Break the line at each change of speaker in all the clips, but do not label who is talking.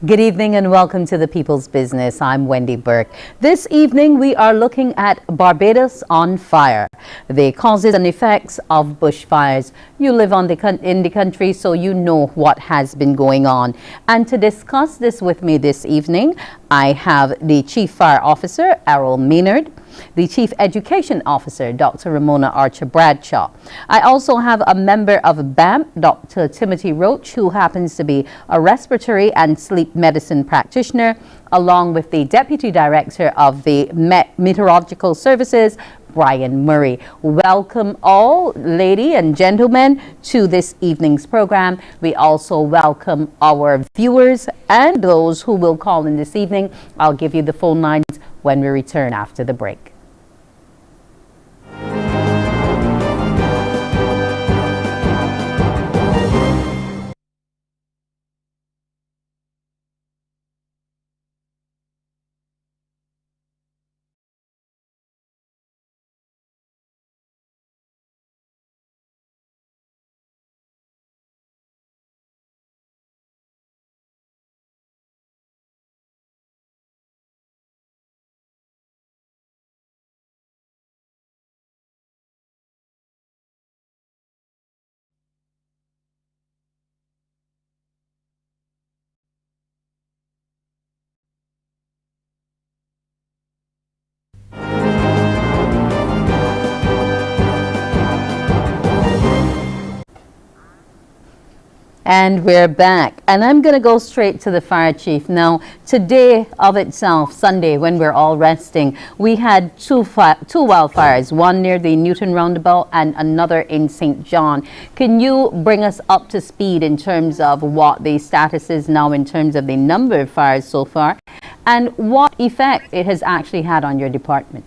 Good evening and welcome to the People's Business. I'm Wendy Burke. This evening we are looking at Barbados on fire, the causes and effects of bushfires. You live in the country, so you know what has been going on. And to discuss this with me this evening, I have the Chief Fire Officer, Errol Maynard, the Chief Education Officer, Dr. Ramona Archer-Bradshaw. I also have a member of BAMP, Dr. Timothy Roach, who happens to be a respiratory and sleep medicine practitioner, along with the Deputy Director of the Meteorological Services, Brian Murray. Welcome all, ladies and gentlemen, to this evening's program. We also welcome our viewers and those who will call in this evening. I'll give you the phone lines when we return after the break. And we're back. And I'm going to go straight to the fire chief. Now, today of itself, Sunday, when we're all resting, we had two wildfires, one near the Newton Roundabout and another in St. John. Can you bring us up to speed in terms of what the status is now in terms of the number of fires so far and what effect it has actually had on your department?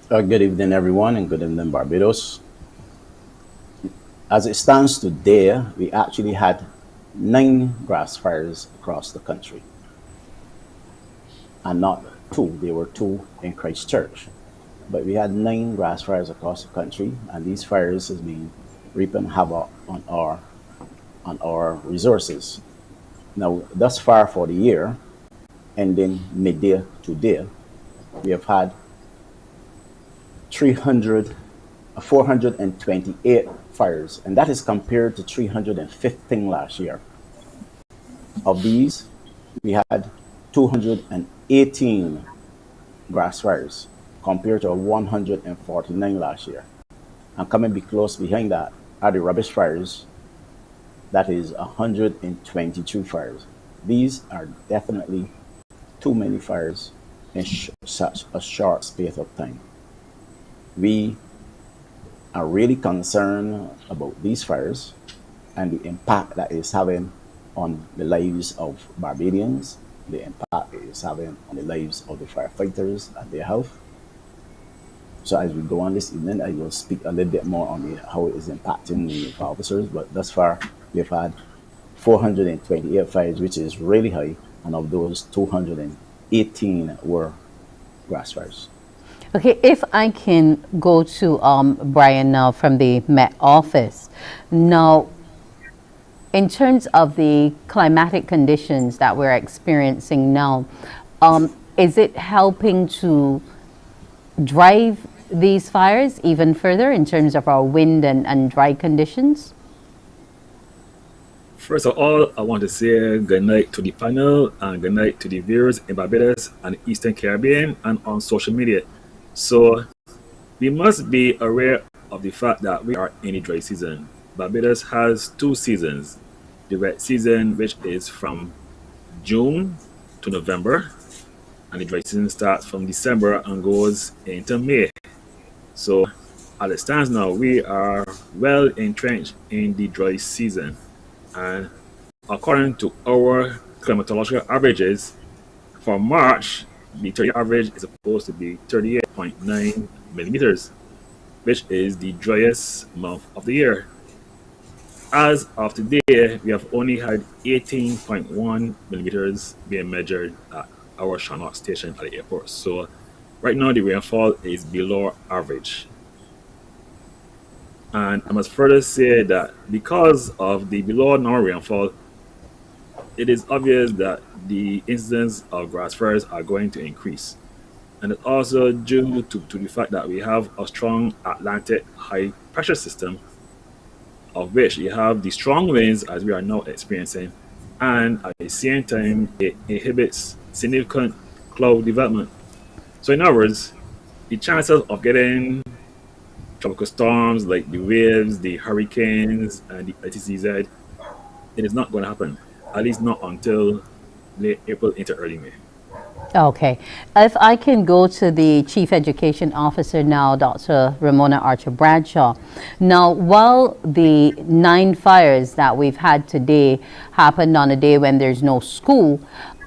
Good evening, everyone, and good evening, Barbados. As it stands today, we actually had 9 grass fires across the country. And not 2, there were 2 in Christchurch. But we had 9 grass fires across the country, and these fires has been reaping havoc on our resources. Now, thus far for the year, ending midday today, we have had 428 fires, and that is compared to 315 last year. Of these, we had 218 grass fires compared to 149 last year. And coming be close behind that are the rubbish fires. That is 122 fires. These are definitely too many fires in such a short space of time. We are really concerned about these fires and the impact that it's having on the lives of Barbadians, the impact it is having on the lives of the firefighters and their health. So as we go on this evening, I will speak a little bit more on how it is impacting the officers, but thus far we've had 428 fires, which is really high, and of those 218 were grass fires.
Okay, if I can go to Brian now from the Met Office. Now, in terms of the climatic conditions that we're experiencing now, is it helping to drive these fires even further in terms of our wind and dry conditions?
First of all, I want to say good night to the panel and good night to the viewers in Barbados and the Eastern Caribbean and on social media. So we must be aware of the fact that we are in a dry season. Barbados has 2 seasons. The wet season, which is from June to November, and the dry season starts from December and goes into May. So as it stands now, we are well entrenched in the dry season. And according to our climatological averages, for March, the 30 average is supposed to be 38.9 millimeters, which is the driest month of the year. As of today, we have only had 18.1 millimeters being measured at our Shannock station at the airport. So right now the rainfall is below average. And I must further say that because of the below normal rainfall, it is obvious that the incidence of grass fires are going to increase. And it's also due to the fact that we have a strong Atlantic high pressure system, of which you have the strong winds as we are now experiencing, and at the same time, it inhibits significant cloud development. So, in other words, the chances of getting tropical storms like the waves, the hurricanes, and the ITCZ, it is not going to happen, at least not until late April into early May.
Okay. If I can go to the Chief Education Officer now, Dr. Ramona Archer-Bradshaw. Now, while the 9 fires that we've had today happened on a day when there's no school,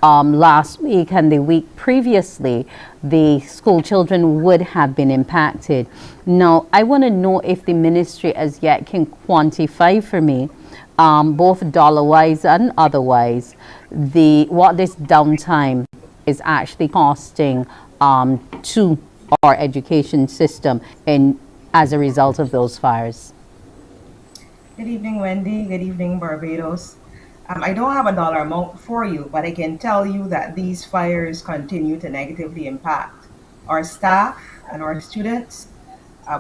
last week and the week previously, the school children would have been impacted. Now, I want to know if the ministry as yet can quantify for me, both dollar-wise and otherwise, what this downtime is actually costing to our education system as a result of those fires.
Good evening, Wendy. Good evening, Barbados. I don't have a dollar amount for you, but I can tell you that these fires continue to negatively impact our staff and our students.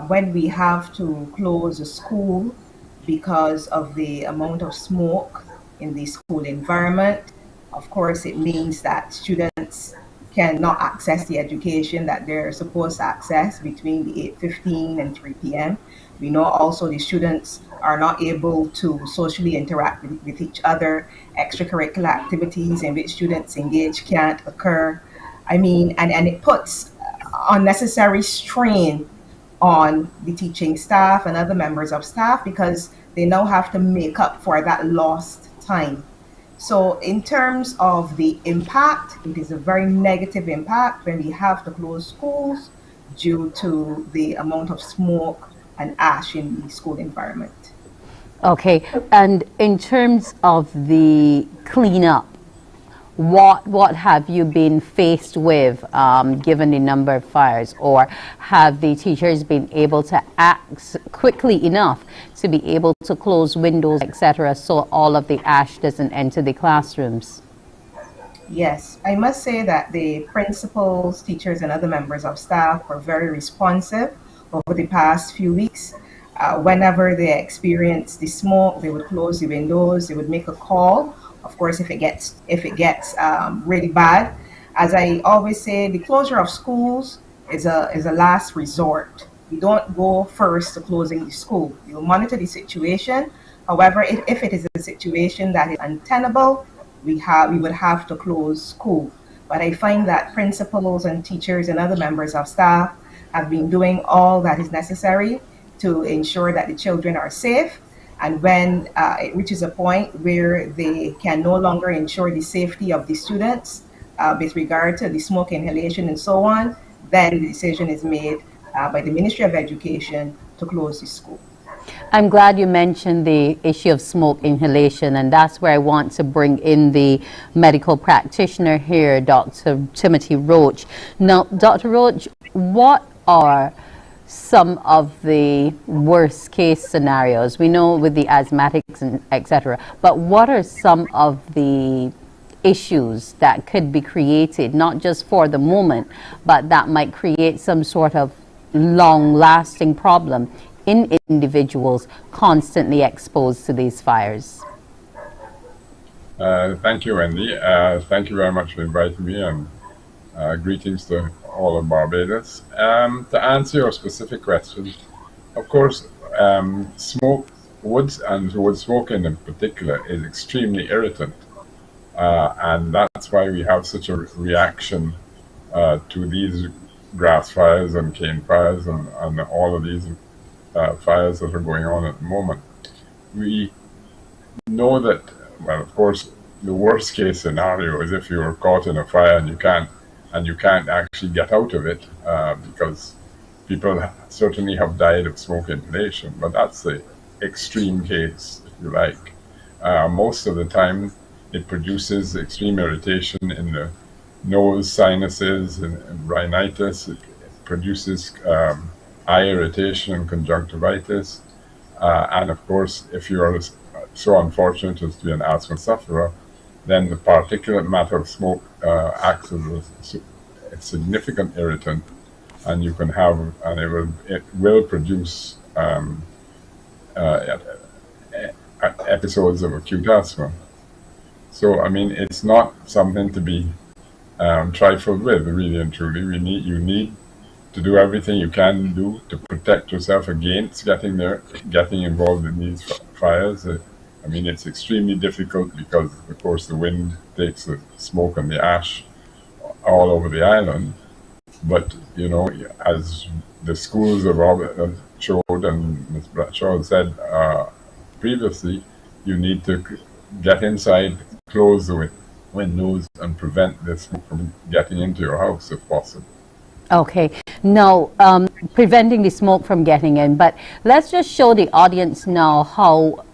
When we have to close a school because of the amount of smoke in the school environment, of course, it means that students cannot access the education that they're supposed to access between the 8:15 and 3 p.m. We know also the students are not able to socially interact with each other. Extracurricular activities in which students engage can't occur. I mean, and it puts unnecessary strain on the teaching staff and other members of staff because they now have to make up for that lost time. So in terms of the impact, it is a very negative impact when we have to close schools due to the amount of smoke and ash in the school environment.
Okay, and in terms of the cleanup, what have you been faced with given the number of fires, or have the teachers been able to act quickly enough to be able to close windows, etc., so all of the ash doesn't enter the classrooms?
Yes, I must say that the principals, teachers, and other members of staff were very responsive over the past few weeks. Whenever they experienced the smoke, they would close the windows, they would make a call. Of course, if it gets really bad, as I always say, the closure of schools is a last resort. We don't go first to closing the school. We'll monitor the situation. However, if it is a situation that is untenable, we would have to close school. But I find that principals and teachers and other members of staff have been doing all that is necessary to ensure that the children are safe. And when it reaches a point where they can no longer ensure the safety of the students with regard to the smoke inhalation and so on, then the decision is made by the Ministry of Education to close the school.
I'm glad you mentioned the issue of smoke inhalation, and that's where I want to bring in the medical practitioner here, Dr. Timothy Roach. Now, Dr. Roach, what are some of the worst case scenarios? We know with the asthmatics and etc., but what are some of the issues that could be created, not just for the moment, but that might create some sort of long-lasting problem in individuals constantly exposed to these fires?
Thank you, Wendy. Thank you very much for inviting me, and greetings to all of Barbados. To answer your specific question, of course, smoke, woods and wood smoking in particular is extremely irritant. And that's why we have such a reaction to these grass fires and cane fires and all of these fires that are going on at the moment. We know that, well, of course, the worst case scenario is if you are caught in a fire and you can't actually get out of it, because people certainly have died of smoke inhalation, but that's the extreme case, if you like. Most of the time, it produces extreme irritation in the nose, sinuses, and rhinitis. It produces eye irritation and conjunctivitis. And of course, if you are so unfortunate as to be an asthma sufferer, then the particulate matter of smoke acts as a significant irritant, and you can have, and it will produce uh, episodes of acute asthma. So, I mean, it's not something to be trifled with, really and truly. You need to do everything you can do to protect yourself against getting involved in these fires. I mean, it's extremely difficult because, of course, the wind takes the smoke and the ash all over the island. But, you know, as the schools have showed and Ms. Bradshaw said previously, you need to get inside, close the windows, and prevent the smoke from getting into your house if possible.
Okay, now preventing the smoke from getting in, but let's just show the audience now how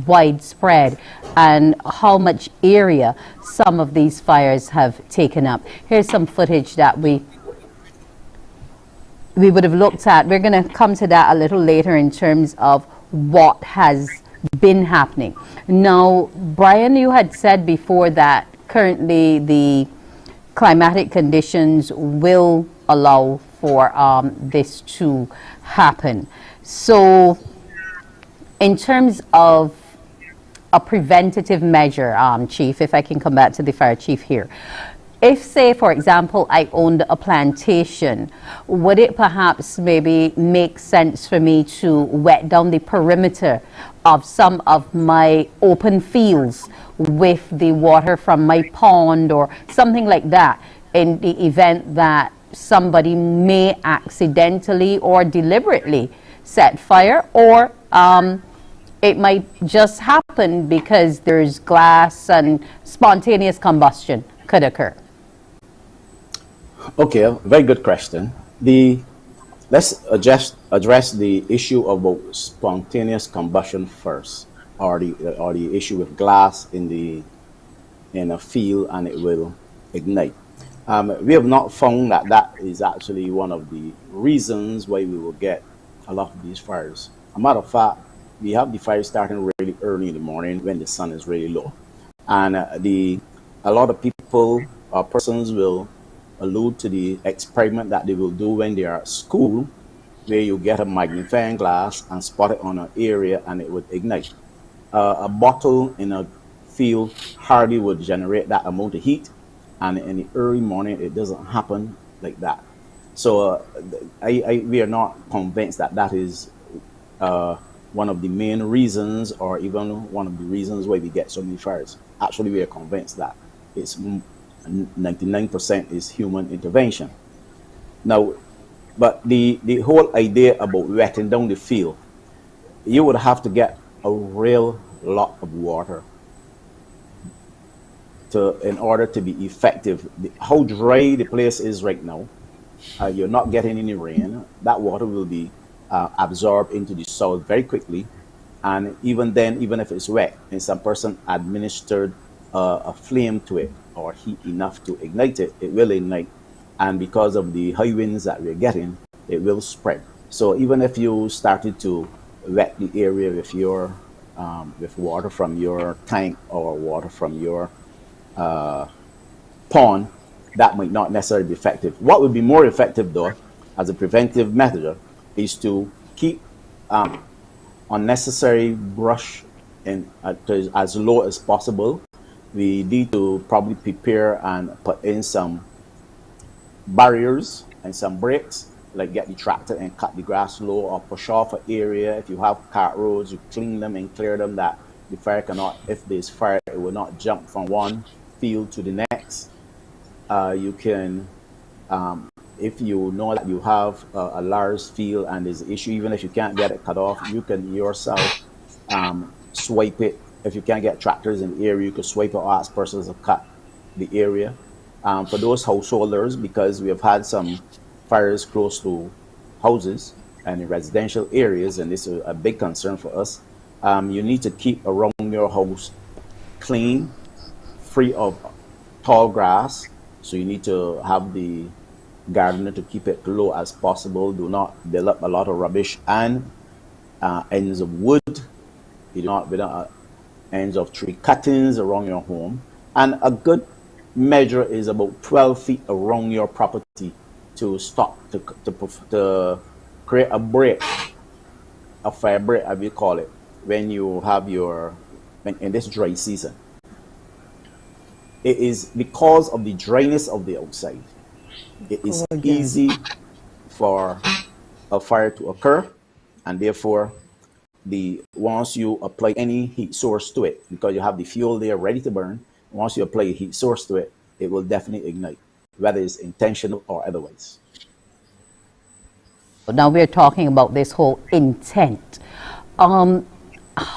widespread and how much area some of these fires have taken up. Here's some footage that we would have looked at. We're going to come to that a little later in terms of what has been happening. Now, Brian, you had said before that currently the climatic conditions will allow for this to happen. So in terms of a preventative measure, Chief, if I can come back to the fire chief here, if, say, for example, I owned a plantation, would it perhaps maybe make sense for me to wet down the perimeter of some of my open fields with the water from my pond or something like that, in the event that somebody may accidentally or deliberately set fire, or it might just happen because there's glass and spontaneous combustion could occur?
Okay, very good question. Let's address the issue about spontaneous combustion first, or the issue with glass in a field and it will ignite. We have not found that is actually one of the reasons why we will get a lot of these fires. A matter of fact, we have the fires starting really early in the morning when the sun is really low, and a lot of people or persons will allude to the experiment that they will do when they are at school, where you get a magnifying glass and spot it on an area and it would ignite. A bottle in a field hardly would generate that amount of heat, and in the early morning it doesn't happen like that. So we are not convinced that is one of the main reasons, or even one of the reasons why we get so many fires. Actually, we are convinced that it's 99% is human intervention. Now, but the whole idea about wetting down the field, you would have to get a real lot of water in order to be effective. How dry the place is right now, you're not getting any rain. That water will be absorbed into the soil very quickly, and even then, even if it's wet and some person administered a flame to it or heat enough to ignite it, it will ignite. And because of the high winds that we're getting, it will spread. So even if you started to wet the area with your with water from your tank or water from your pond, that might not necessarily be effective. What would be more effective, though, as a preventive measure, is to keep unnecessary brush as low as possible. We need to probably prepare and put in some barriers and some breaks, like get the tractor and cut the grass low, or push off an area. If you have cart roads, you clean them and clear them, that the fire cannot, if there's fire, it will not jump from one field to the next. You can, if you know that you have a large field and there's an issue, even if you can't get it cut off, you can yourself swipe it. If you can't get tractors in the area, you could swipe or ask persons to cut the area. For those householders, because we have had some fires close to houses and in residential areas, and this is a big concern for us, you need to keep around your house clean, free of tall grass. So you need to have the gardener to keep it low as possible. Do not build up a lot of rubbish and ends of wood. You do not build up ends of tree cuttings around your home. And a good measure is about 12 feet around your property to stop, to create a break, a fire break, as we call it, when you have in this dry season. It is because of the dryness of the outside. It is easy for a fire to occur, and therefore, once you apply any heat source to it, because you have the fuel there ready to burn, once you apply a heat source to it, it will definitely ignite, whether it's intentional or otherwise.
Now we're talking about this whole intent.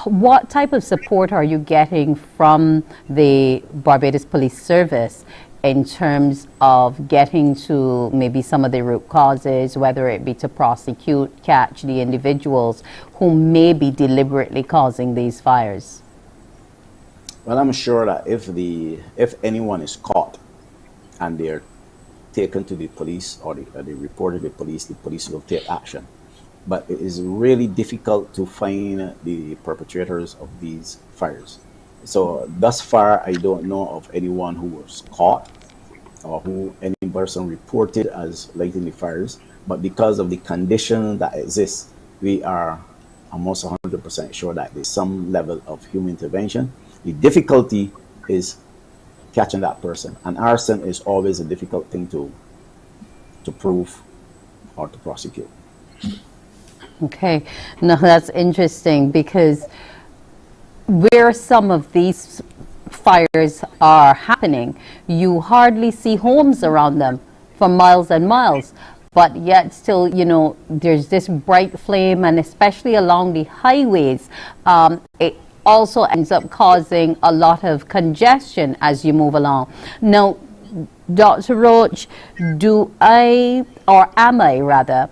What type of support are you getting from the Barbados Police Service in terms of getting to maybe some of the root causes, whether it be to prosecute, catch the individuals who may be deliberately causing these fires?
Well, I'm sure that if anyone is caught and they're taken to the police or they reported to the police will take action. But it is really difficult to find the perpetrators of these fires. So thus far, I don't know of anyone who was caught or who any person reported as lighting the fires. But because of the condition that exists, we are almost 100% sure that there's some level of human intervention. The difficulty is catching that person, and arson is always a difficult thing to prove or to prosecute.
Okay, now that's interesting, because where some of these fires are happening, you hardly see homes around them for miles and miles, but yet still, you know, there's this bright flame, and especially along the highways, it also ends up causing a lot of congestion as you move along. Now, Dr. Roach, am I rather,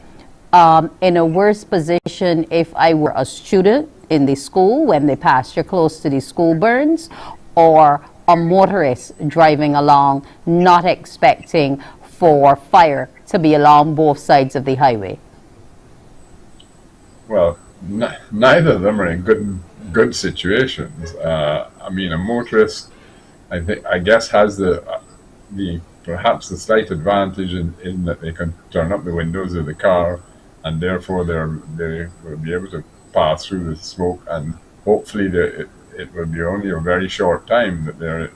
in a worse position if I were a student in the school when they pasture close to the school burns, or a motorist driving along not expecting for fire to be along both sides of the highway?
Well, neither of them are in good situations. I mean, a motorist, I guess, has perhaps the slight advantage in that they can turn up the windows of the car, and therefore they will be able to pass through the smoke, and hopefully it will be only a very short time that they're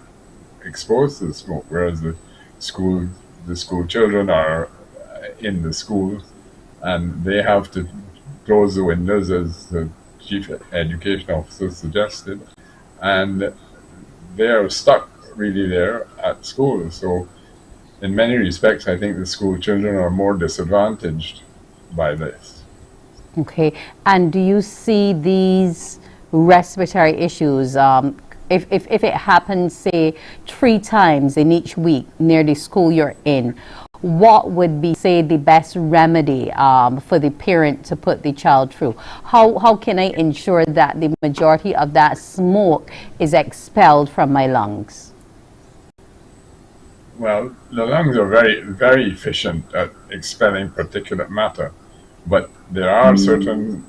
exposed to the smoke, whereas the school children are in the schools, and they have to close the windows, as the chief education officer suggested, and they are stuck really there at school. So in many respects, I think the school children are more disadvantaged by this.
Okay, and do you see these respiratory issues, if it happens, say, 3 times in each week near the school you're in, what would be, say, the best remedy for the parent to put the child through? How can I ensure that the majority of that smoke is expelled from my lungs?
Well, the lungs are very, very efficient at expelling particulate matter, but there are certain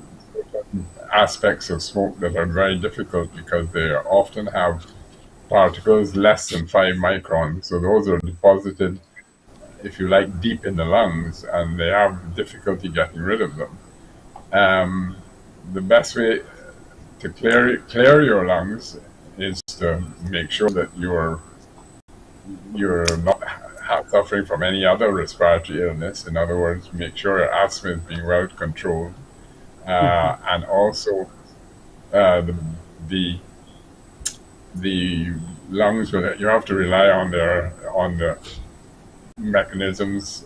aspects of smoke that are very difficult because they often have particles less than 5 microns. So those are deposited, if you like, deep in the lungs, and they have difficulty getting rid of them. The best way to clear your lungs is to make sure that you're not suffering from any other respiratory illness. In other words, make sure your asthma is being well controlled, and also the lungs. You have to rely on the mechanisms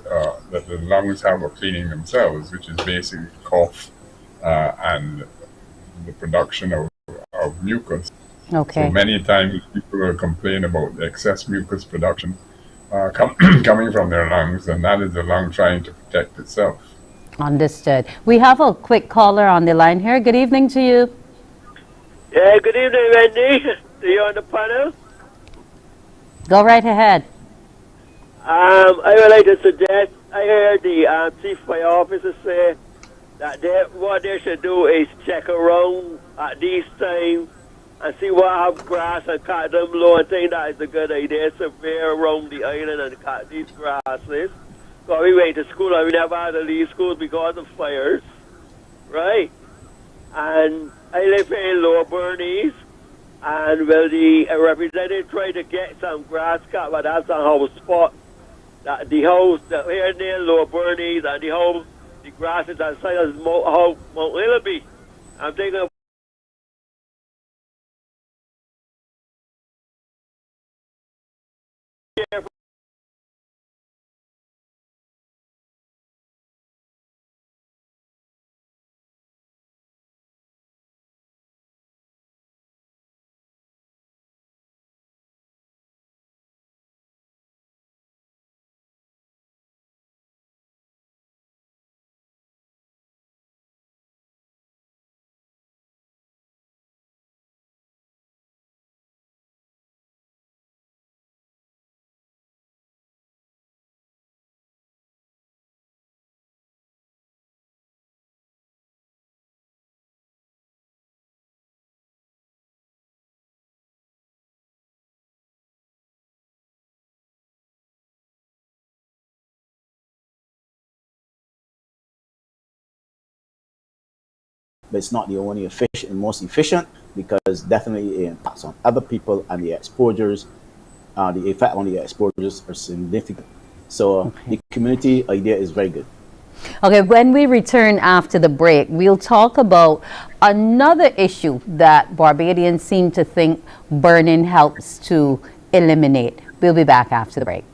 that the lungs have of cleaning themselves, which is basically cough and the production of mucus.
Okay.
So many times people will complain about the excess mucus production coming from their lungs, and that is the lung trying to protect itself.
Understood. We have a quick caller on the line here. Good evening to you.
Yeah, good evening, Wendy. See you on the panel.
Go right ahead.
I would like to suggest, I heard the chief fire officer say that what they should do is check around at these times and see what have grass and cut them low. I think that is a good idea. Survey around the island and cut these grasses. So we went to school and we never had to leave school because of fires, right? And I live in Lower Bernese, and well, the representative tried to get some grass cut, but that's a house spot. That the house here near Lower Bernese and the house, the grass is outside of Mount Willoughby. I'm thinking of
but it's not the only efficient, most efficient, because definitely it impacts on other people, and the exposures, the effect on the exposures are significant. So the community idea is very good.
Okay, when we return after the break, we'll talk about another issue that Barbadians seem to think burning helps to eliminate. We'll be back after the break.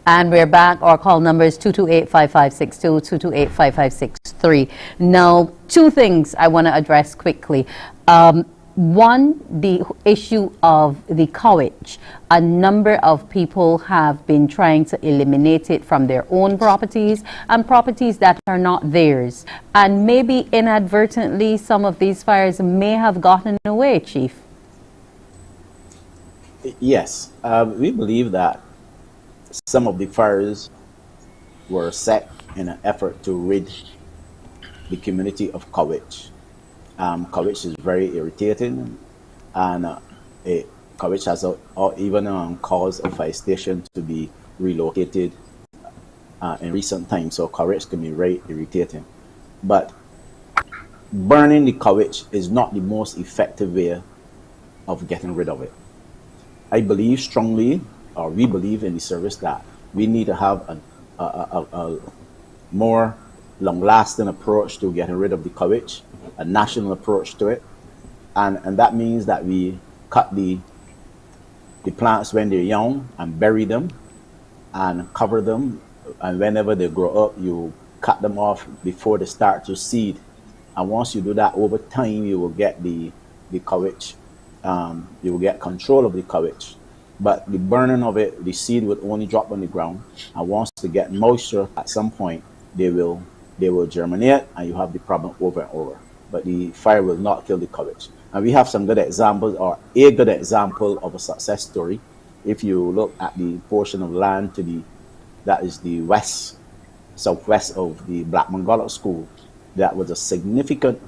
And we're back. Our call number is 228-5562, 228-5563. Now, two things I want to address quickly. One, the issue of the cowage. A number of people have been trying to eliminate it from their own properties and properties that are not theirs. And maybe inadvertently, some of these fires may have gotten away, Chief.
Yes, we believe that some of the fires were set in an effort to rid the community of cowage. Cowage is very irritating, and cowage has even caused a fire station to be relocated in recent times. So cowage can be very irritating. But burning the cowage is not the most effective way of getting rid of it. I believe strongly, or we believe in the service, that we need to have a more long-lasting approach to getting rid of the cowage, a national approach to it, and that means that we cut the plants when they're young and bury them and cover them, and whenever they grow up, you cut them off before they start to seed. And once you do that, over time, you will get the cowage. You will get control of the cowage. But the burning of it, the seed would only drop on the ground, and once they get moisture, at some point they will germinate, and you have the problem over and over. But the fire will not kill the cowage. And we have some good examples, or a good example of a success story. If you look at the portion of land that is the southwest of the Blackman Goddard School, that was a significant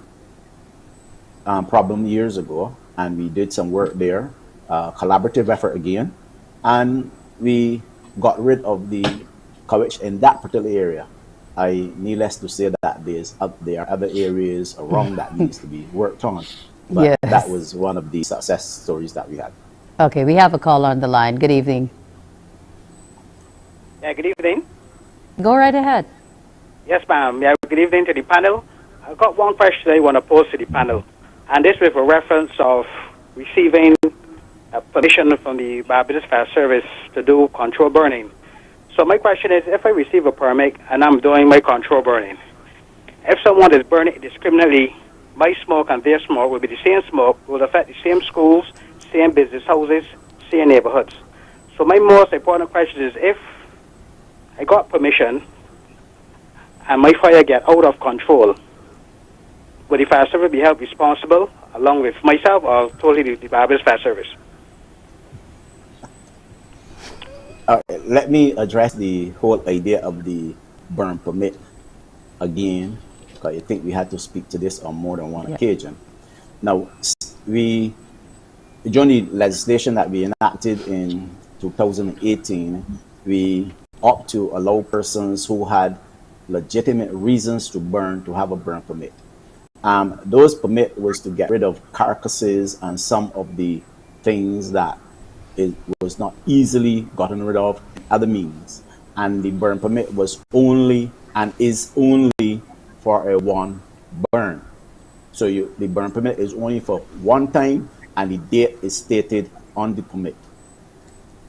problem years ago, and we did some work there. Collaborative effort again, and we got rid of the cowage in that particular area. I needless to say that there are other areas around that needs to be worked on, but yes, that was one of the success stories that we had.
Okay, we have a call on the line. Good evening.
Yeah, good evening.
Go right ahead.
Yes, ma'am. Yeah, good evening to the panel. I've got one question I want to pose to the panel, and this with a reference of receiving permission from the Barbados Fire Service to do control burning. So my question is, if I receive a permit and I'm doing my control burning, if someone is burning indiscriminately, my smoke and their smoke will be the same smoke, will affect the same schools, same business houses, same neighborhoods. So my most important question is, if I got permission and my fire get out of control, would the fire service be held responsible along with myself, or totally the Barbados Fire Service?
Let me address the whole idea of the burn permit again, because I think we had to speak to this on more than one occasion. Now, during the legislation that we enacted in 2018, we opt to allow persons who had legitimate reasons to burn to have a burn permit. Those permit was to get rid of carcasses and some of the things that it was not easily gotten rid of other means. And the burn permit was only and is only for a one burn. So the burn permit is only for one time, and the date is stated on the permit.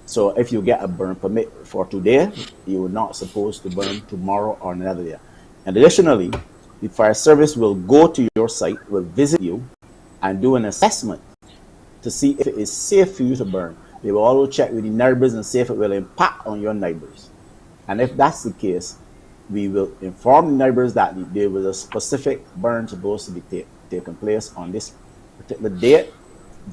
So if you get a burn permit for today, you are not supposed to burn tomorrow or another day. And additionally, the fire service will go to your site, will visit you, and do an assessment to see if it is safe for you to burn. They will also check with the neighbors and see if it will impact on your neighbors. And if that's the case, we will inform the neighbors that there was a specific burn supposed to be taking place on this particular date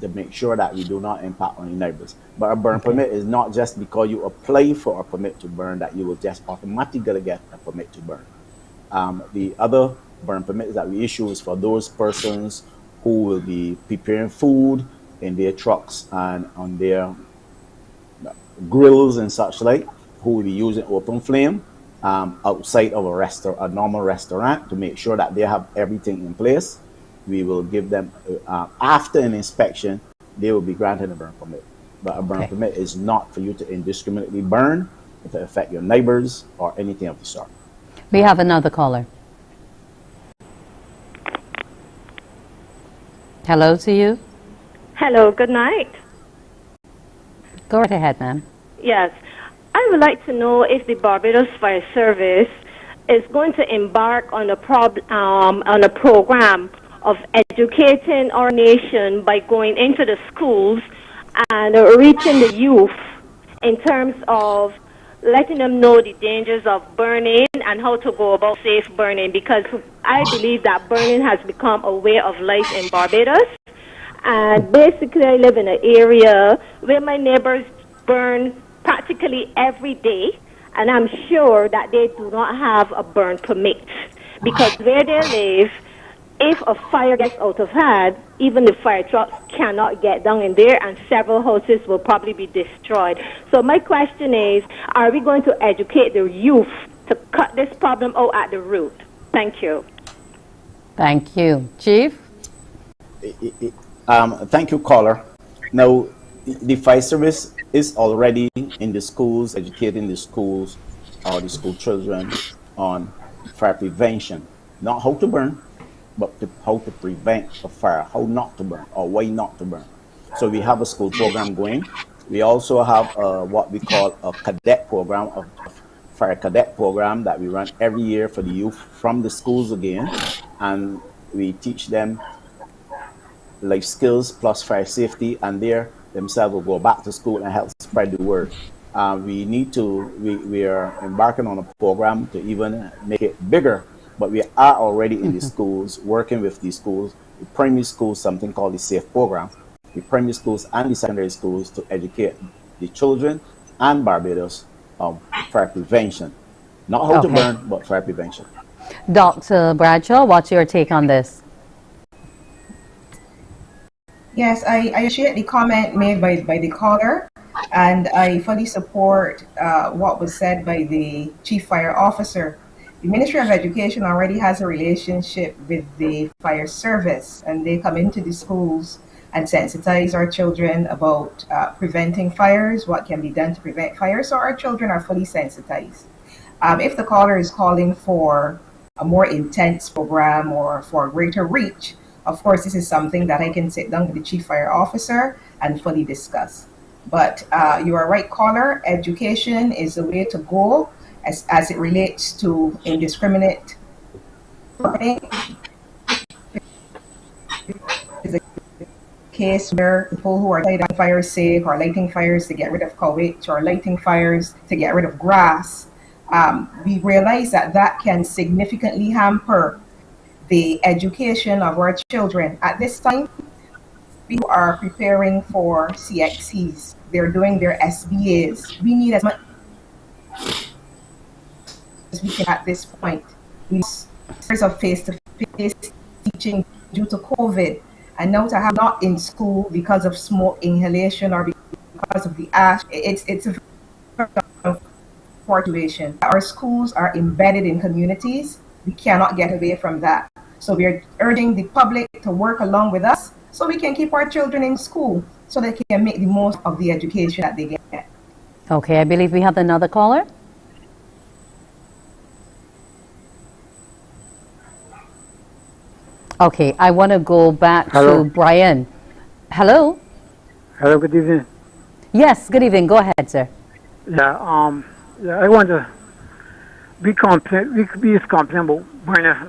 to make sure that we do not impact on the neighbors. But a burn permit is not just because you apply for a permit to burn that you will just automatically get a permit to burn. The other burn permits that we issue is for those persons who will be preparing food in their trucks and on their grills and such like, who will be using open flame outside of a normal restaurant, to make sure that they have everything in place. We will give them, after an inspection, they will be granted a burn permit. But a burn permit is not for you to indiscriminately burn, to affect your neighbors or anything of the sort.
We have another caller. Hello to you.
Hello, good night.
Go right ahead, ma'am.
Yes, I would like to know if the Barbados Fire Service is going to embark on a program of educating our nation by going into the schools and reaching the youth in terms of letting them know the dangers of burning and how to go about safe burning, because I believe that burning has become a way of life in Barbados. And basically, I live in an area where my neighbors burn practically every day, and I'm sure that they do not have a burn permit, because where they live, if a fire gets out of hand, even the fire trucks cannot get down in there, and several houses will probably be destroyed. So my question is, are we going to educate the youth to cut this problem out at the root? Thank you.
Thank you. Chief?
Thank you, caller. Now, the fire service is already in the schools, educating the schools or the school children on fire prevention. Not how to burn, but how to prevent a fire, how not to burn, or why not to burn. So we have a school program going. We also have what we call a cadet program, a fire cadet program that we run every year for the youth from the schools again. And we teach them life skills plus fire safety, and they themselves will go back to school and help spread the word. We are embarking on a program to even make it bigger, but we are already in the schools, working with the schools, the primary schools, something called the SAFE program, the primary schools and the secondary schools, to educate the children and Barbados of fire prevention. Not how to burn, but fire prevention.
Dr. Bradshaw, what's your take on this?
Yes, I appreciate the comment made by the caller, and I fully support what was said by the Chief Fire Officer. The Ministry of Education already has a relationship with the fire service, and they come into the schools and sensitize our children about preventing fires, what can be done to prevent fires, so our children are fully sensitized. If the caller is calling for a more intense program or for greater reach, of course, this is something that I can sit down with the Chief Fire Officer and fully discuss. But you are right, caller. Education is the way to go as it relates to indiscriminate burning. Is a case where people who are lighting fires safe, or lighting fires to get rid of courage, or lighting fires to get rid of grass, we realize that that can significantly hamper the education of our children. At this time, people are preparing for CXCs. They're doing their SBAs. We need as much as we can at this point. We need years of face-to-face teaching due to COVID, and now to have not in school because of smoke inhalation or because of the ash, it's a situation. Our schools are embedded in communities. We cannot get away from that. So we are urging the public to work along with us so we can keep our children in school so they can make the most of the education that they get.
Okay, I believe we have another caller. Okay, I want to go back to Brian. Hello?
Hello, good evening.
Yes, good evening. Go ahead, sir.
Yeah, I want to be complaining about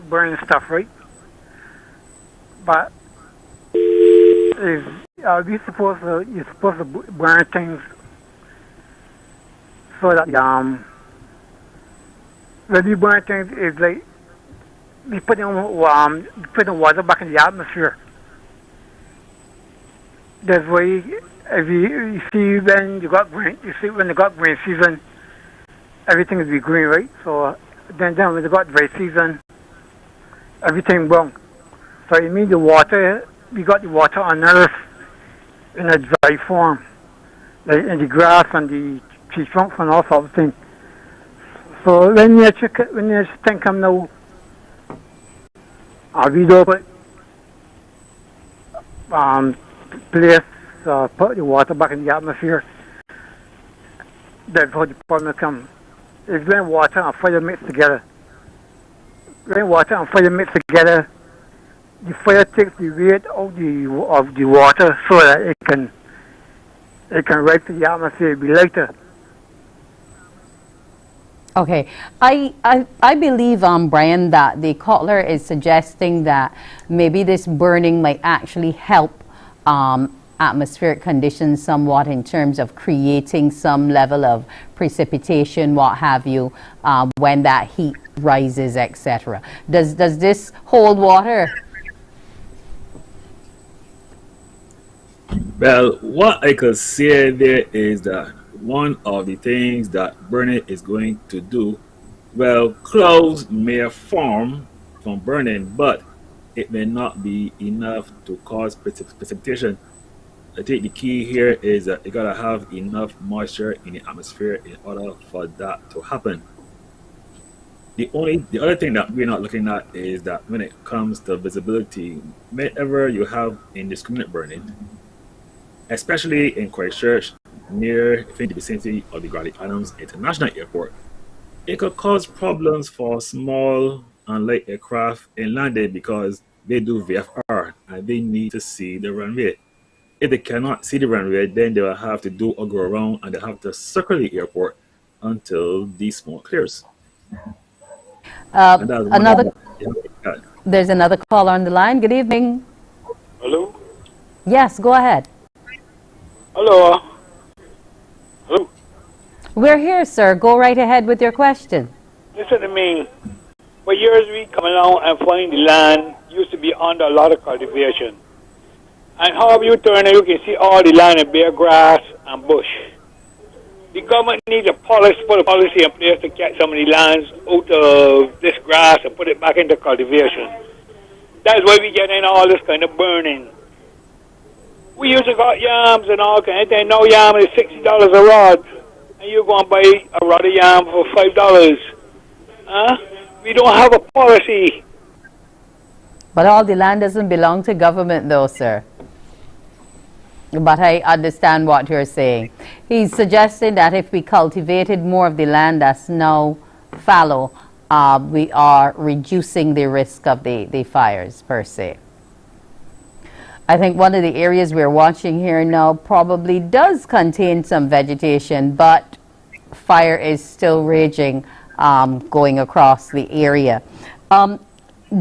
burning stuff, right? But you're supposed to burn things so that when you burn things, it's like you putting water back in the atmosphere. That's why if you see when you got rain season, everything will be green, right? So then when you got dry season, everything brown. So it means we got the water on earth in a dry form, like in the grass and the tree trunks and all sorts of things. So when you think come now, we don't put put the water back in the atmosphere. That's how the problem comes. It's rainwater and fire mix together. Rainwater and fire mix together. The fire takes the weight of the water so that it can rise to the atmosphere, be lighter.
Okay, I believe, Brian, that the caller is suggesting that maybe this burning might actually help atmospheric conditions somewhat in terms of creating some level of precipitation, what have you, when that heat rises, etc. Does this hold water?
Well, what I could say there is that one of the things that burning is going to do, well, clouds may form from burning, but it may not be enough to cause precipitation. I think the key here is that you gotta have enough moisture in the atmosphere in order for that to happen. The other thing that we're not looking at is that when it comes to visibility, whenever you have indiscriminate burning, especially in Christchurch, near the vicinity of the Granny Adams International Airport, it could cause problems for small and light aircraft in landing because they do VFR and they need to see the runway. If they cannot see the runway, then they will have to do a go around and they have to circle the airport until the smoke clears.
There's another caller on the line. Good evening.
Hello?
Yes, go ahead.
Hello? Hello?
We're here, sir. Go right ahead with your question.
Listen to me. For years we come along and find the land used to be under a lot of cultivation. And however you turn it, you can see all the land in bare grass and bush. The government needs a policy in place to get some of the lands out of this grass and put it back into cultivation. That's why we get in all this kind of burning. We used to got yams and all kind of thing. Now yam is $60 a rod. And you go and buy a rod of yam for $5. Huh? We don't have a policy.
But all the land doesn't belong to government though, sir. But I understand what you're saying. He's suggesting that if we cultivated more of the land that's now fallow, we are reducing the risk of the fires per se. I think one of the areas we're watching here now probably does contain some vegetation, but fire is still raging going across the area.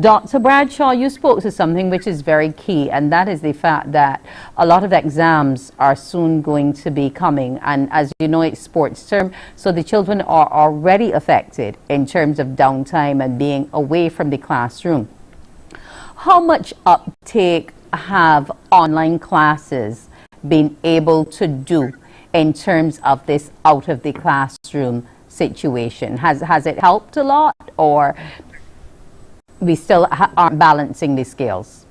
Dr. Bradshaw, you spoke to something which is very key, and that is the fact that a lot of exams are soon going to be coming, and as you know, it's sports term, so the children are already affected in terms of downtime and being away from the classroom. How much uptake have online classes been able to do in terms of this out of the classroom situation? Has it helped a lot, or we still aren't balancing the scales?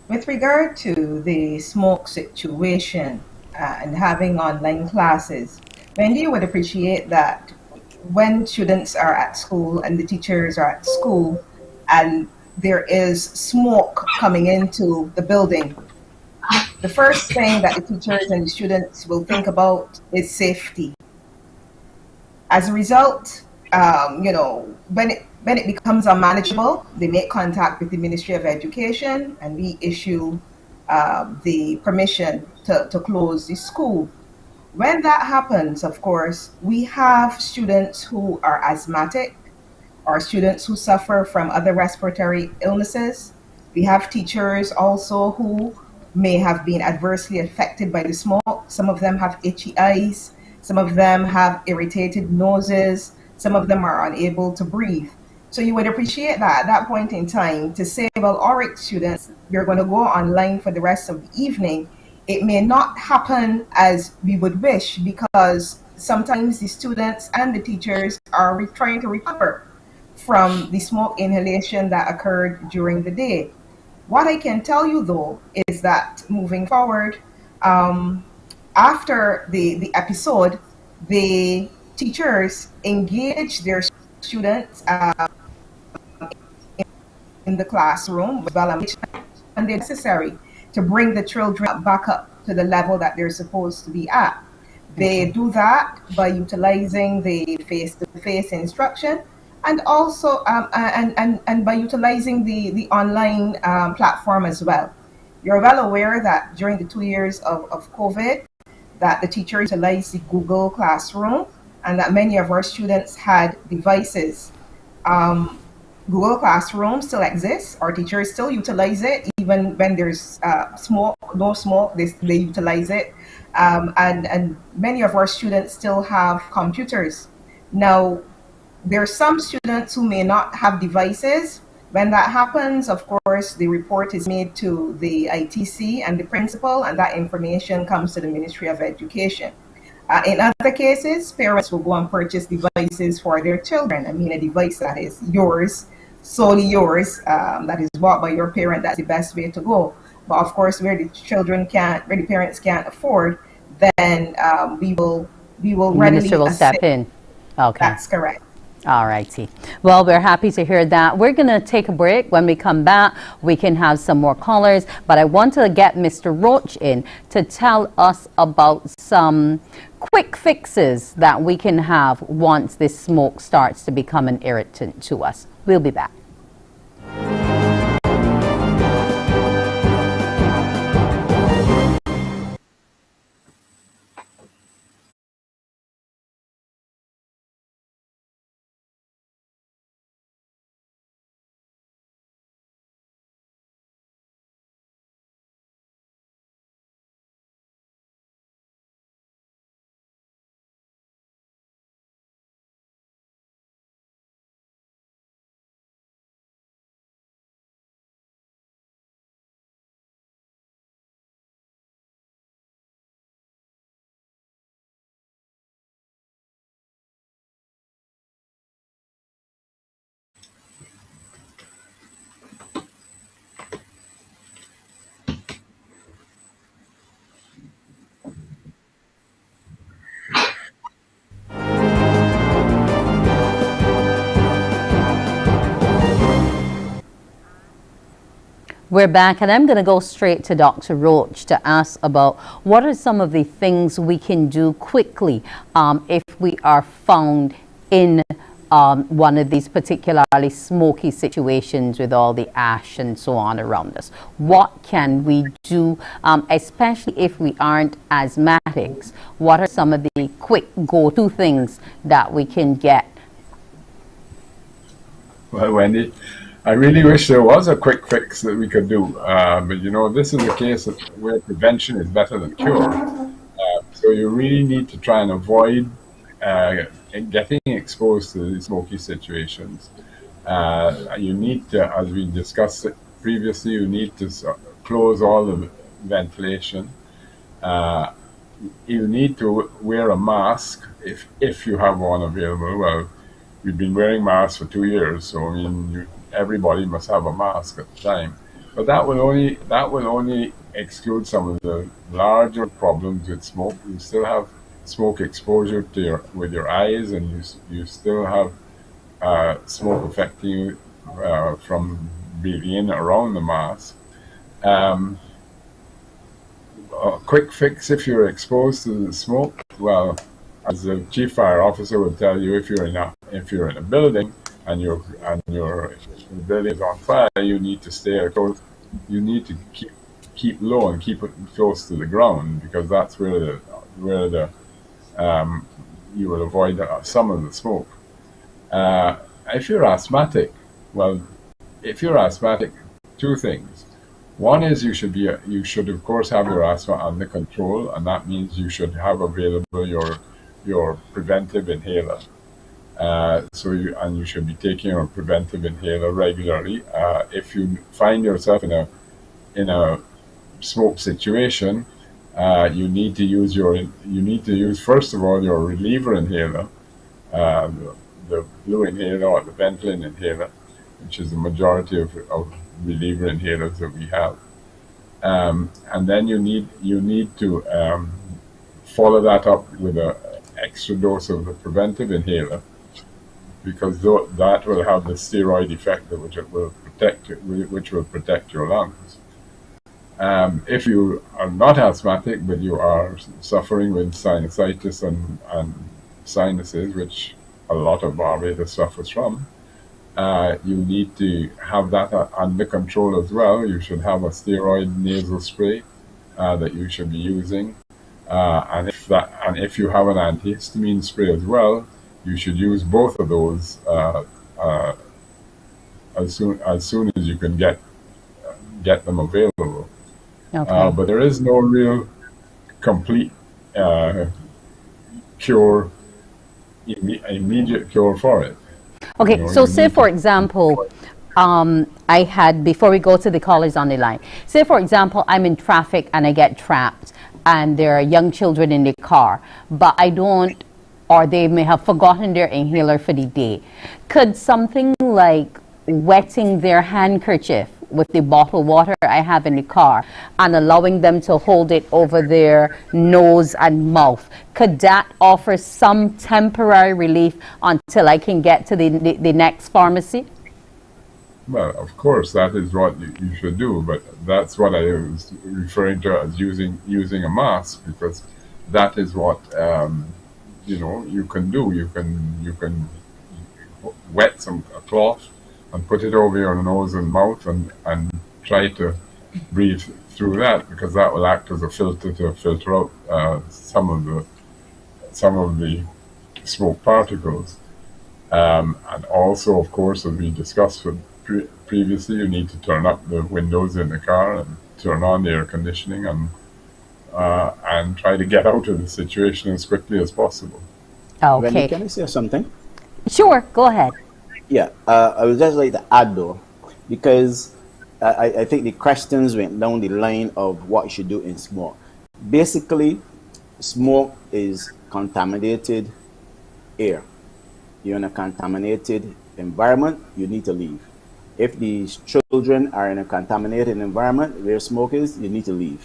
With regard to the smoke situation and having online classes, Wendy, you would appreciate that when students are at school and the teachers are at school and there is smoke coming into the building, the first thing that the teachers and the students will think about is safety. As a result, when it becomes unmanageable, they make contact with the Ministry of Education, and we issue the permission to close the school. When that happens, of course, we have students who are asthmatic, or students who suffer from other respiratory illnesses. We have teachers also who may have been adversely affected by the smoke. Some of them have itchy eyes. Some of them have irritated noses. Some of them are unable to breathe. So you would appreciate that at that point in time to say, well, all right, students, you're going to go online for the rest of the evening. It may not happen as we would wish, because sometimes the students and the teachers are trying to recover from the smoke inhalation that occurred during the day. What I can tell you, though, is that moving forward, after the episode, the teachers engage their students in the classroom and they're necessary to bring the children back up to the level that they're supposed to be at. They do that by utilizing the face-to-face instruction, and also and by utilizing the online platform as well. You're well aware that during the 2 years of COVID, that the teachers utilized the Google Classroom, and that many of our students had devices. Google Classroom still exists. Our teachers still utilize it, even when there's no smoke, they utilize it. And many of our students still have computers. Now, there are some students who may not have devices. When that happens, of course, the report is made to the ITC and the principal, and that information comes to the Ministry of Education. In other cases, parents will go and purchase devices for their children. I mean, a device that is yours, solely yours, that is bought by your parent. That's the best way to go. But of course, where the parents can't afford, then we will readily
Minister will step in. Okay.
That's correct.
All righty. Well, we're happy to hear that. We're going to take a break. When we come back, we can have some more callers. But I want to get Mr. Roach in to tell us about some quick fixes that we can have once this smoke starts to become an irritant to us. We'll be back. We're back, and I'm going to go straight to Dr. Roach to ask about what are some of the things we can do quickly if we are found in one of these particularly smoky situations with all the ash and so on around us? What can we do, especially if we aren't asthmatics? What are some of the quick go-to things that we can get?
Well, Wendy, I really wish there was a quick fix that we could do, but you know, this is a case where prevention is better than cure. So you really need to try and avoid getting exposed to these smoky situations. You need to, as we discussed it previously, you need to close all the ventilation. You need to wear a mask if you have one available. Well, we've been wearing masks for 2 years, so I mean, everybody must have a mask at the time. But that will only exclude some of the larger problems with smoke. You still have smoke exposure to with your eyes, and you still have smoke affecting you from being in around the mask. A quick fix if you're exposed to the smoke, well, as the chief fire officer will tell you, if you're in a building and your building is on fire, you need to stay close. You need to keep low and keep it close to the ground, because that's where you will avoid some of the smoke. If you're asthmatic, two things. One is you should of course have your asthma under control, and that means you should have available your preventive inhaler. You should be taking your preventive inhaler regularly. If you find yourself in a smoke situation, you need to use first of all your reliever inhaler, the blue inhaler or the Ventolin inhaler, which is the majority of reliever inhalers that we have, and then you need to follow that up with an extra dose of the preventive inhaler, because that will have the steroid effect which will protect your lungs. If you are not asthmatic but you are suffering with sinusitis and sinuses, which a lot of Barbados suffers from, you need to have that under control as well. You should have a steroid nasal spray that you should be using, and if you have an antihistamine spray as well, you should use both of those as soon as you can get them available.
Okay.
But there is no real complete cure, immediate cure for it.
Okay, so say for example, I had, before we go to the callers on the line, say for example, I'm in traffic and I get trapped and there are young children in the car, but I don't, or they may have forgotten their inhaler for the day. Could something like wetting their handkerchief with the bottled water I have in the car and allowing them to hold it over their nose and mouth, could that offer some temporary relief until I can get to the next pharmacy?
Well, of course, that is what you should do, but that's what I was referring to as using a mask, because that is what you can do. You can wet a cloth and put it over your nose and mouth and try to breathe through that, because that will act as a filter to filter out some of the smoke particles. And also, of course, as we discussed previously, you need to turn up the windows in the car and turn on the air conditioning and try to get out of the situation as quickly as possible.
Okay.
Wendy, can I say something?
Sure, go ahead.
Yeah, I would just like to add though, because I think the questions went down the line of what you should do in smoke. Basically, smoke is contaminated air. You're in a contaminated environment, you need to leave. If these children are in a contaminated environment where smoke is, you need to leave.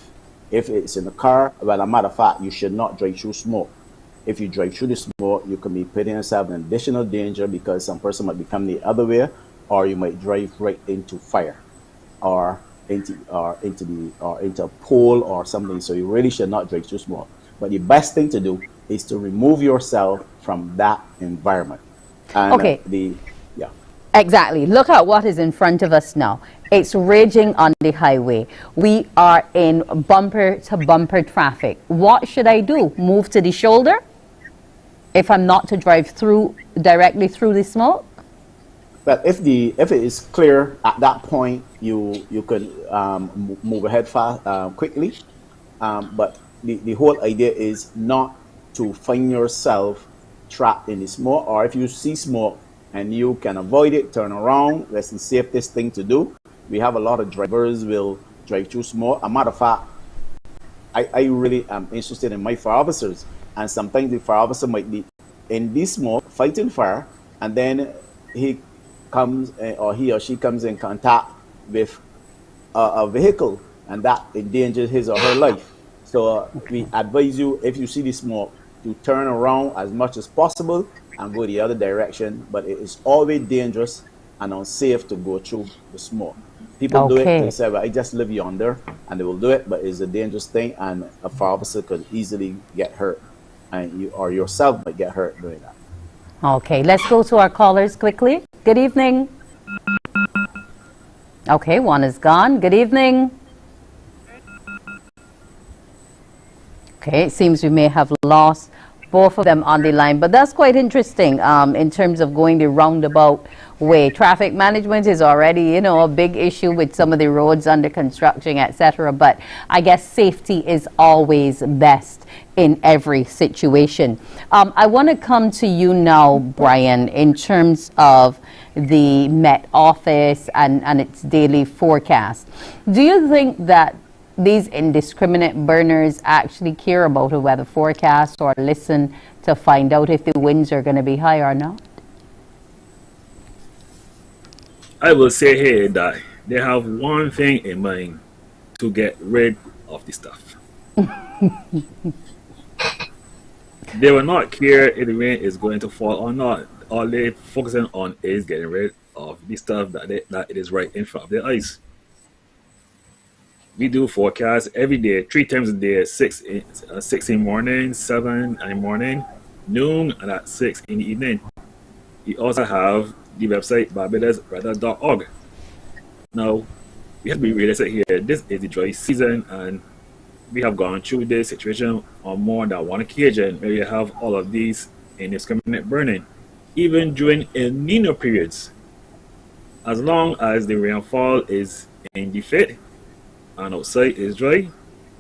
If it's in the car, well, as a matter of fact, you should not drive through smoke. If you drive through the smoke, you can be putting yourself in additional danger, because some person might be coming the other way, or you might drive right into fire, or into a pole or something. So you really should not drive through smoke. But the best thing to do is to remove yourself from that environment. And
Okay.
yeah.
Exactly. Look at what is in front of us now. It's raging on the highway. We are in bumper to bumper traffic. What should I do? Move to the shoulder if I'm not to drive directly through the smoke?
But if it is clear at that point, you could move ahead quickly. But the whole idea is not to find yourself trapped in the smoke, or if you see smoke and you can avoid it, turn around. That's the safest thing to do. We have a lot of drivers will drive through smoke. A matter of fact, I really am interested in my fire officers, and sometimes the fire officer might be in this smoke fighting fire, and then he comes or he or she comes in contact with a vehicle, and that endangers his or her life. So we advise you, if you see the smoke, to turn around as much as possible and go the other direction. But it is always dangerous and unsafe to go through the smoke. People do it, they say, well, I just live yonder, and they will do it, but it's a dangerous thing, and a fire officer could easily get hurt, and you or yourself might get hurt doing that.
Okay, let's go to our callers quickly. Good evening. Okay, one is gone. Good evening. Okay, it seems we may have lost both of them on the line, but that's quite interesting in terms of going the roundabout way. Traffic management is already, a big issue with some of the roads under construction, etc. But I guess safety is always best in every situation. I want to come to you now, Brian, in terms of the Met Office and its daily forecast. Do you think that these indiscriminate burners actually care about a weather forecast or listen to find out if the winds are going to be high or not?
I will say here that they have one thing in mind: to get rid of the stuff. They will not care if the rain is going to fall or not. All they focusing on is getting rid of the stuff that it is right in front of their eyes. We do forecasts every day, 3 times a day: 6 in the morning, 7 in the morning, noon, and at 6 in the evening. We also have the website barbadosweather.org. Now, we have to be realistic here. This is the dry season, and we have gone through this situation on more than one occasion where we have all of these indiscriminate burning, even during El Nino periods. As long as the rainfall is in the fit and outside is dry,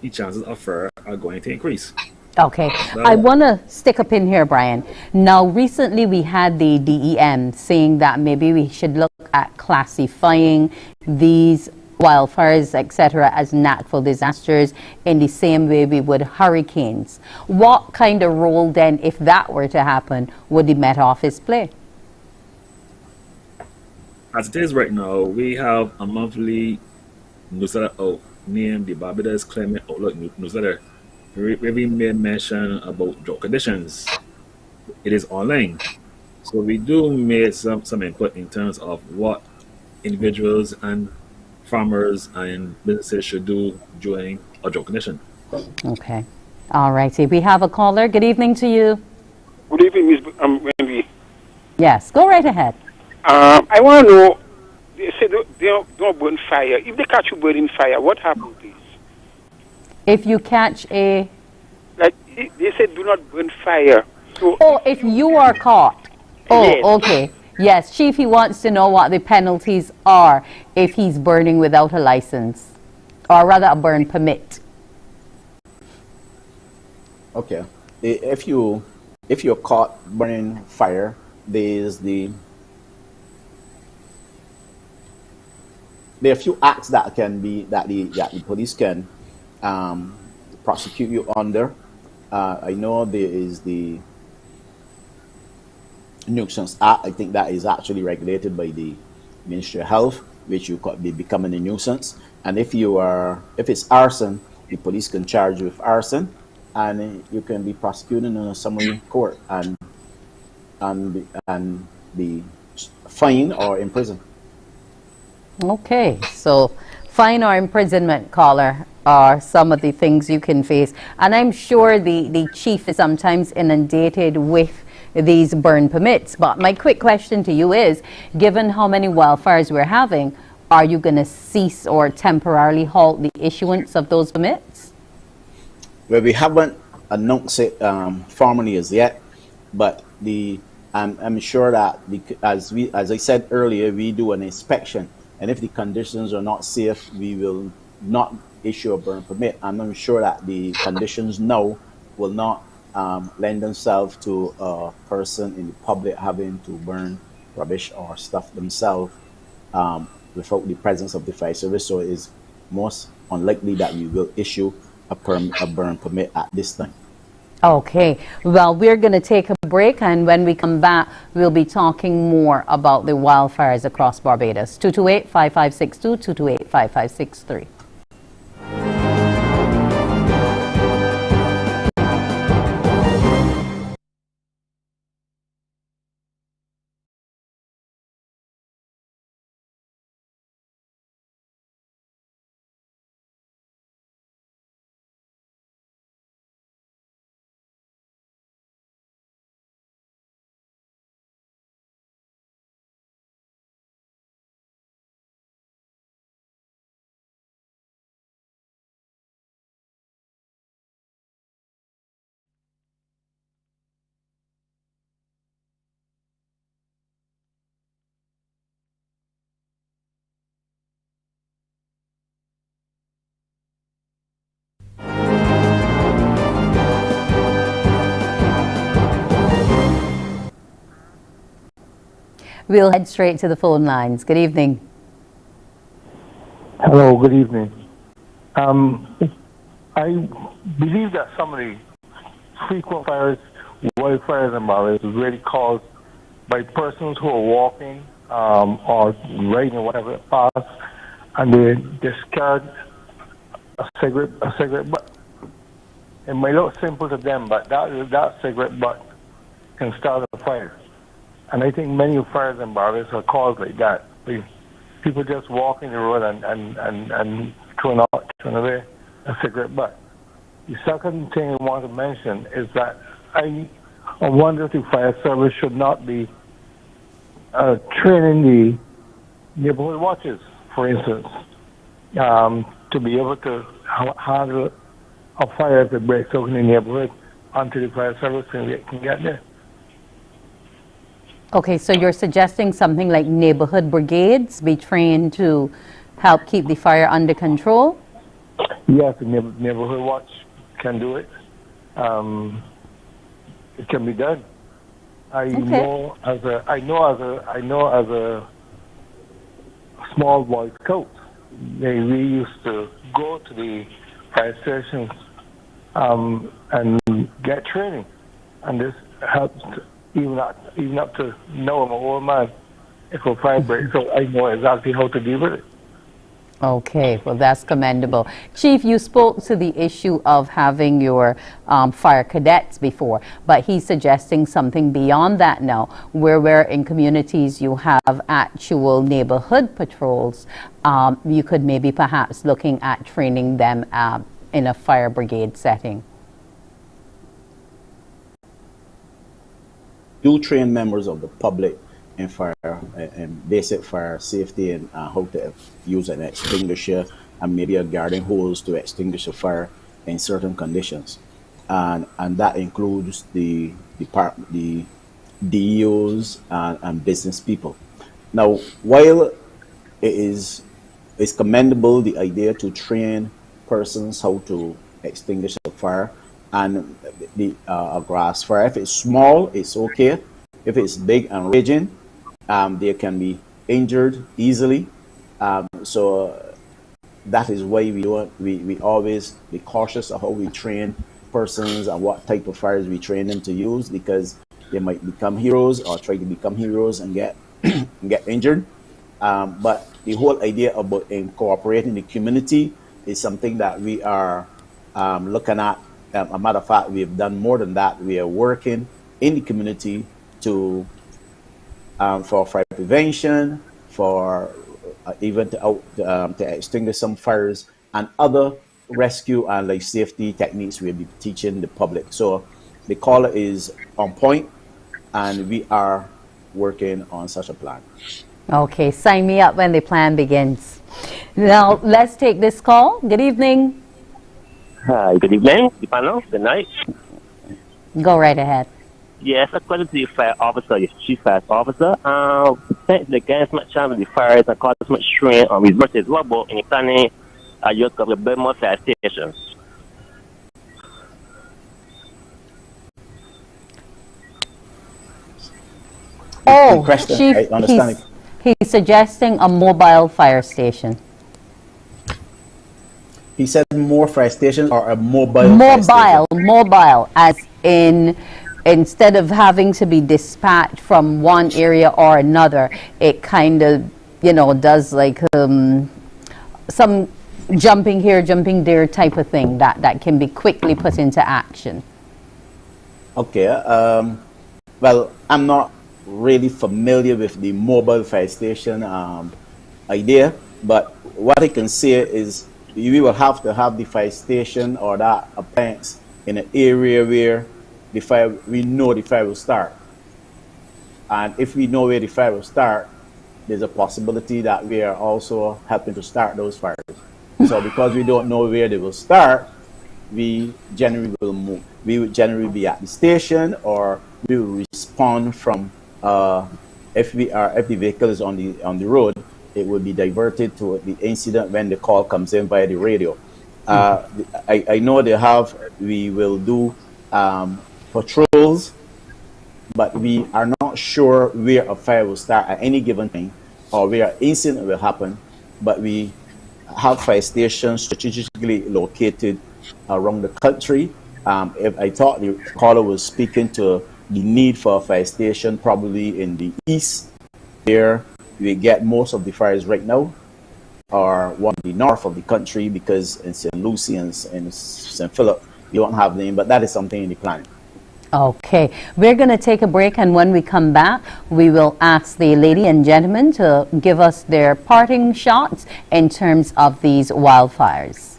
the chances of fire are going to increase.
Okay, I want to stick a pin here, Brian. Now, recently we had the DEM saying that maybe we should look at classifying these wildfires, etc., as natural disasters in the same way we would hurricanes. What kind of role then, if that were to happen, would the Met Office play?
As it is right now, we have a monthly newsletter out named the Barbados Climate Outlook newsletter, where we made mention about drought conditions. It is online, so we do make some input in terms of what individuals and farmers and businesses should do during a drought condition.
Okay, all righty. We have a caller. Good evening to you.
Good evening, Ms. Wendy.
Yes, go right ahead.
I want to know, they say they don't burn fire. If they catch you burning fire, what happens, please?
If you catch a...
Like, they said do not burn fire. So
if you are caught.
Yes.
Okay. Yes, Chief, he wants to know what the penalties are if he's burning without a license, or rather a burn permit.
Okay. If you're caught burning fire, there are a few acts that the police can prosecute you under. I know there is the Nuisance Act. I think that is actually regulated by the Ministry of Health, which you could be becoming a nuisance. And if it's arson, the police can charge you with arson, and you can be prosecuted in a summary court and be fined or in prison.
Okay, so Fine or imprisonment, caller, are some of the things you can face. And I'm sure the chief is sometimes inundated with these burn permits. But my quick question to you is, given how many wildfires we're having, are you going to cease or temporarily halt the issuance of those permits?
Well, we haven't announced it formally as yet, but I'm sure that as I said earlier, we do an inspection, and if the conditions are not safe, we will not issue a burn permit. I'm sure that the conditions now will not lend themselves to a person in the public having to burn rubbish or stuff themselves without the presence of the fire service. So it is most unlikely that we will issue a burn permit at this time.
Okay, well, we're going to take a break, and when we come back, we'll be talking more about the wildfires across Barbados. 228-5562, 228-5563. We'll head straight to the phone lines. Good evening.
Hello, good evening. I believe that some of the frequent wildfires in Barbados is really caused by persons who are walking or riding or whatever past, and they discard a cigarette butt. It might look simple to them, but that cigarette butt can start a fire. And I think many fires in Barbados are caused like that. People just walking the road and throwing away a cigarette butt. The second thing I want to mention is that I wonder if the fire service should not be training the neighborhood watches, for instance, to be able to handle a fire if it breaks out in the neighborhood until the fire service can get there.
Okay, so you're suggesting something like neighborhood brigades be trained to help keep the fire under control?
Yes, the neighborhood watch can do it. It can be done. I know as a small Boy Scout, we used to go to the fire stations and get training, and this helps. Even up to now, I'm an old man. If a fire breaks out, I know exactly how to deal with it.
Okay, well, that's commendable. Chief, you spoke to the issue of having your fire cadets before, but he's suggesting something beyond that now, where in communities you have actual neighborhood patrols. You could maybe perhaps looking at training them in a fire brigade setting.
Do train members of the public in fire and basic fire safety and how to use an extinguisher and maybe a garden hose to extinguish a fire in certain conditions, and that includes the DEOs and business people. Now, while it's commendable the idea to train persons how to extinguish a fire, and a grass fire. If it's small, it's okay. If it's big and raging, they can be injured easily. So that is why we always be cautious of how we train persons and what type of fires we train them to use, because they might become heroes or try to become heroes and get injured. But the whole idea about incorporating the community is something that we are looking at. A matter of fact, we have done more than that. We are working in the community to for fire prevention, for even to extinguish some fires, and other rescue and life safety techniques we'll be teaching the public. So the call is on point, and we are working on such a plan.
Okay, sign me up when the plan begins. Now, let's take this call. Good evening.
Hi, good evening, the panel. Good night.
Go right ahead.
Yes, a question to the fire officer, your chief fire officer. Thanks against much chance of the fires and cause much strain on resources. What about any planning you cover build more fire stations?
Oh,
question,
Chief,
I understand
he's suggesting a mobile fire station.
He said more fire stations or a mobile fire station?
Mobile, as in instead of having to be dispatched from one area or another, it kind of, does like some jumping here, jumping there type of thing that can be quickly put into action.
Okay. Well, I'm not really familiar with the mobile fire station idea, but what I can say is we will have to have the fire station or that appliance in an area where we know the fire will start. And if we know where the fire will start, there's a possibility that we are also helping to start those fires. So because we don't know where they will start, we generally will move. We would generally be at the station, or we will respond from if the vehicle is on the road, it will be diverted to the incident when the call comes in via the radio. I know we will do patrols, but we are not sure where a fire will start at any given time or where an incident will happen, but we have fire stations strategically located around the country. If I thought the caller was speaking to the need for a fire station probably in the east, where we get most of the fires right now, or one in the north of the country, because in St. Lucie and in St. Philip, you don't have them, but that is something in the plan.
Okay, we're going to take a break, and when we come back, we will ask the lady and gentleman to give us their parting shots in terms of these wildfires.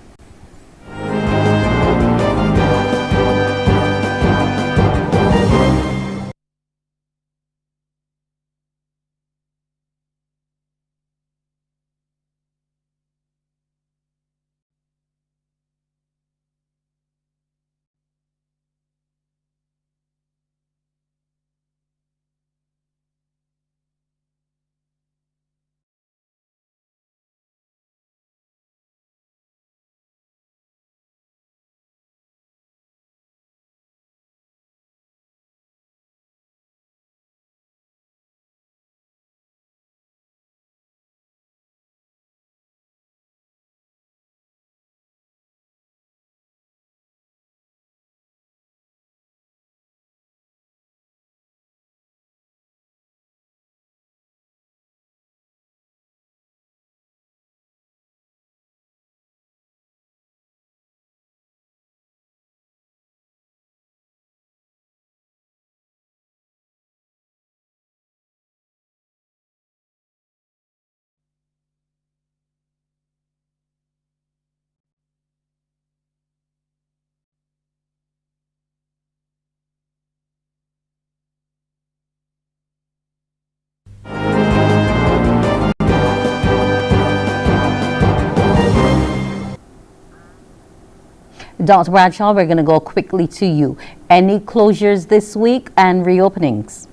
Dr. Bradshaw, we're going to go quickly to you. Any closures this week and reopenings?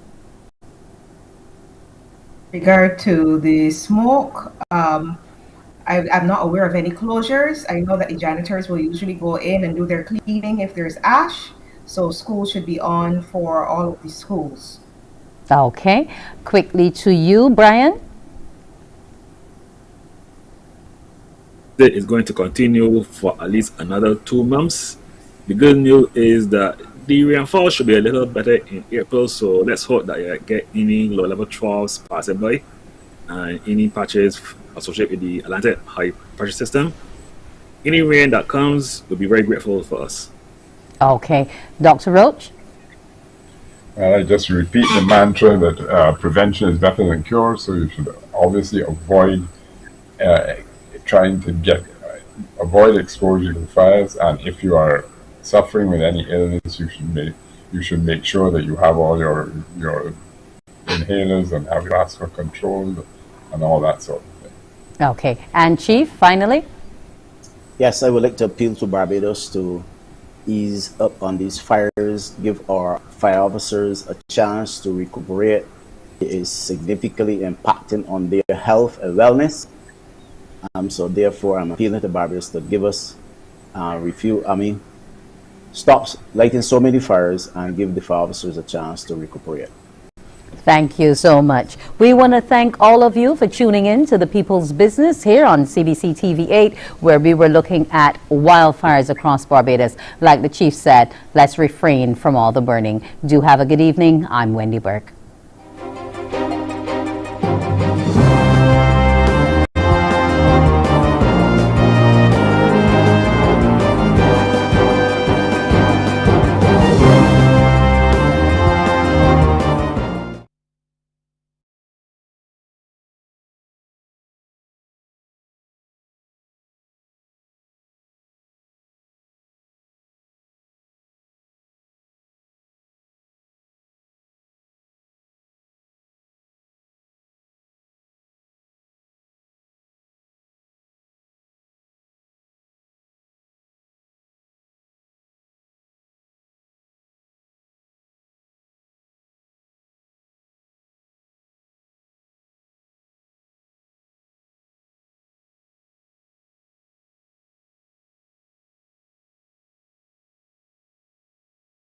Regard to the smoke, I'm not aware of any closures. I know that the janitors will usually go in and do their cleaning if there's ash, so school should be on for all of the schools.
Okay, quickly to you, Brian.
It is going to continue for at least another 2 months. The good news is that the rainfall should be a little better in April, so let's hope that you get any low-level troughs passing by and any patches associated with the Atlantic high pressure system. Any rain that comes will be very grateful for us.
Okay, Dr. Roach?
Well, I just repeat the mantra that prevention is better than cure, so you should obviously avoid trying to avoid exposure to fires, and if you are suffering with any illness, you should make sure that you have all your inhalers and have your asthma controlled and all that sort of thing.
Okay. And Chief, finally?
Yes, I would like to appeal to Barbados to ease up on these fires, give our fire officers a chance to recuperate. It is significantly impacting on their health and wellness. So therefore, I'm appealing to Barbados to give us stop lighting so many fires and give the fire officers a chance to recuperate.
Thank you so much. We want to thank all of you for tuning in to the People's Business here on CBC TV 8, where we were looking at wildfires across Barbados. Like the Chief said, let's refrain from all the burning. Do have a good evening. I'm Wendy Burke.